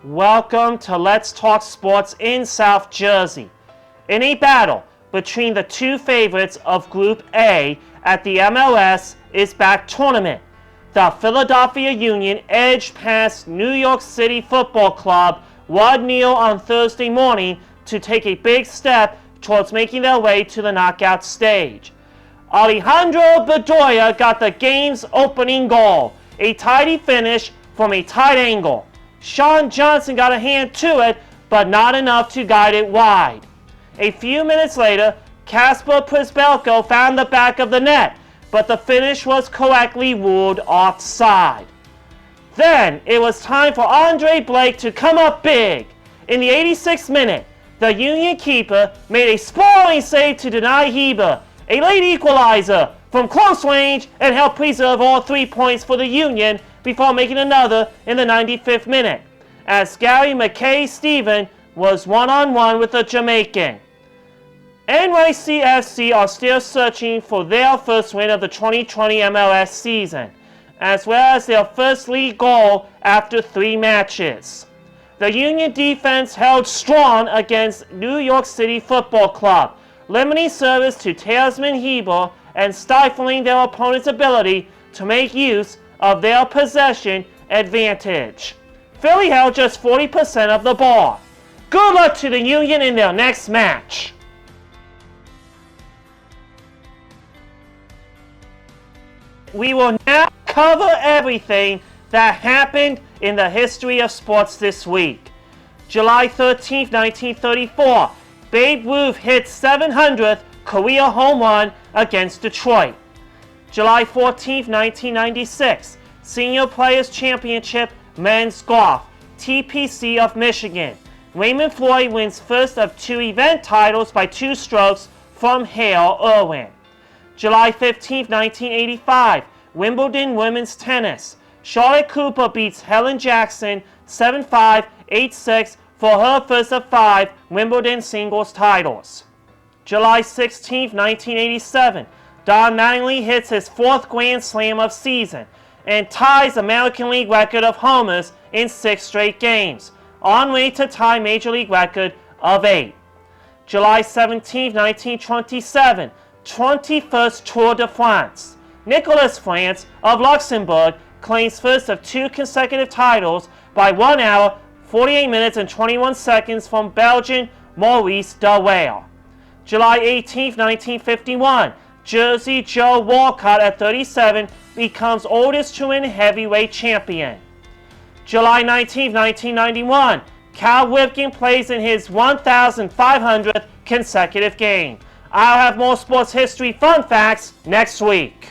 Welcome to Let's Talk Sports in South Jersey. In a battle between the two favorites of Group A at the MLS is back tournament, the Philadelphia Union edged past New York City Football Club 1-0 on Thursday morning to take a big step towards making their way to the knockout stage. Alejandro Bedoya got the game's opening goal, a tidy finish from a tight angle. Sean Johnson got a hand to it, but not enough to guide it wide. A few minutes later, Kasper Przybylko found the back of the net, but the finish was correctly ruled offside. Then it was time for Andre Blake to come up big. In the 86th minute, the Union keeper made a sprawling save to deny Heber a late equalizer from close range and helped preserve all 3 points for the Union before making another in the 95th minute, as Gary McKay-Steven was one-on-one with the Jamaican. NYCFC are still searching for their first win of the 2020 MLS season, as well as their first league goal after 3 matches. The Union defense held strong against New York City Football Club, limiting service to Tasman Heber and stifling their opponent's ability to make use of their possession advantage. Philly held just 40% of the ball. Good luck to the Union in their next match. We will now cover everything that happened in the history of sports this week. July 13, 1934, Babe Ruth hit 700th career home run against Detroit. July 14, 1996, Senior Players Championship Men's Golf, TPC of Michigan. Raymond Floyd wins first of 2 event titles by 2 strokes from Hale Irwin. July 15, 1985, Wimbledon Women's Tennis. Charlotte Cooper beats Helen Jackson 7-5, 8-6 for her first of 5 Wimbledon singles titles. July 16, 1987, Don Mattingly hits his 4th Grand Slam of season and ties American League record of homers in 6 straight games, on way to tie Major League record of 8. July 17, 1927, 21st Tour de France. Nicolas France of Luxembourg claims first of 2 consecutive titles by 1 hour, 48 minutes and 21 seconds from Belgian Maurice de Waal. July 18, 1951, Jersey Joe Walcott at 37 becomes oldest to win heavyweight champion. July 19, 1991, Cal Ripken plays in his 1,500th consecutive game. I'll have more sports history fun facts next week.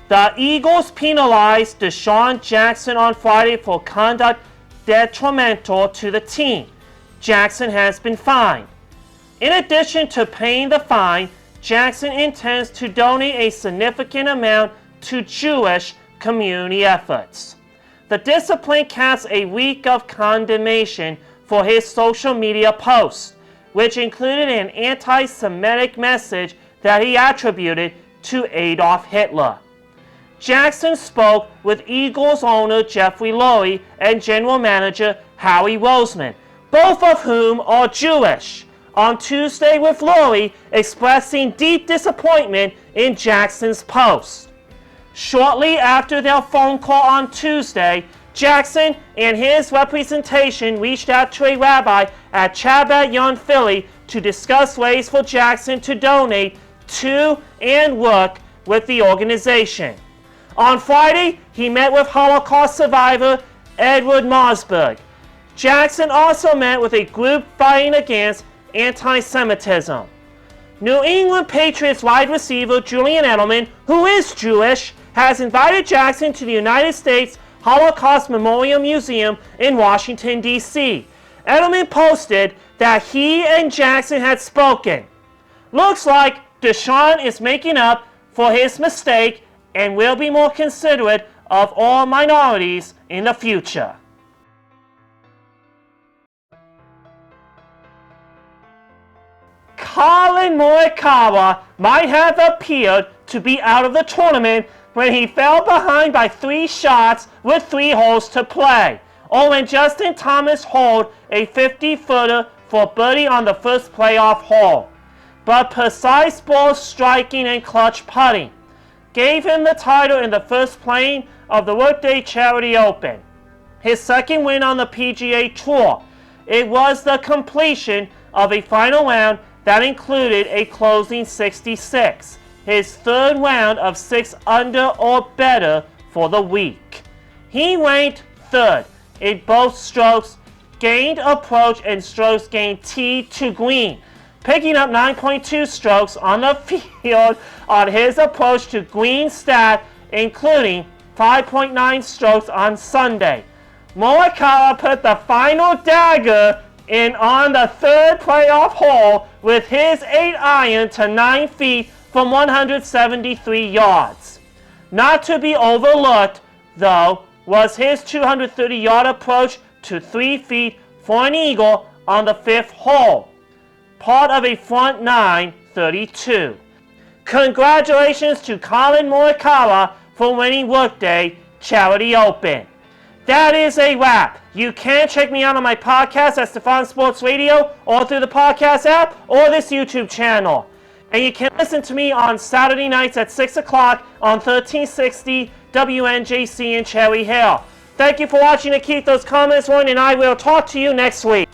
The Eagles penalized DeSean Jackson on Friday for conduct detrimental to the team. Jackson has been fined. In addition to paying the fine, Jackson intends to donate a significant amount to Jewish community efforts. The discipline caps a week of condemnation for his social media posts, which included an anti-Semitic message that he attributed to Adolf Hitler. Jackson spoke with Eagles owner Jeffrey Lurie and general manager Howie Roseman, both of whom are Jewish, on Tuesday, with Lurie expressing deep disappointment in Jackson's post. Shortly after their phone call on Tuesday, Jackson and his representation reached out to a rabbi at Chabad Yon Philly to discuss ways for Jackson to donate to and work with the organization. On Friday, he met with Holocaust survivor Edward Marsberg. Jackson also met with a group fighting against anti-Semitism. New England Patriots wide receiver Julian Edelman, who is Jewish, has invited Jackson to the United States Holocaust Memorial Museum in Washington, D.C. Edelman posted that he and Jackson had spoken. Looks like DeSean is making up for his mistake and will be more considerate of all minorities in the future. Colin Morikawa might have appeared to be out of the tournament when he fell behind by 3 shots with 3 holes to play, or when Justin Thomas holed a 50-footer for birdie on the first playoff hole. But precise ball striking and clutch putting gave him the title in the first playing of the Workday Charity Open, his second win on the PGA Tour. It was the completion of a final round that included a closing 66, his third round of 6 under or better for the week. He ranked third in both strokes gained approach and strokes gained tee to green, picking up 9.2 strokes on the field on his approach to green stat, including 5.9 strokes on Sunday. Morikawa put the final dagger in on the third playoff hole with his 8-iron to 9 feet from 173 yards. Not to be overlooked, though, was his 230-yard approach to 3 feet for an eagle on the 5th hole, part of a front 9 32. Congratulations to Collin Morikawa for winning Workday Charity Open. That is a wrap. You can check me out on my podcast at Stefan Sports Radio, or through the podcast app, or this YouTube channel. And you can listen to me on Saturday nights at 6 o'clock on 1360 WNJC in Cherry Hill. Thank you for watching, and keep those comments on, and I will talk to you next week.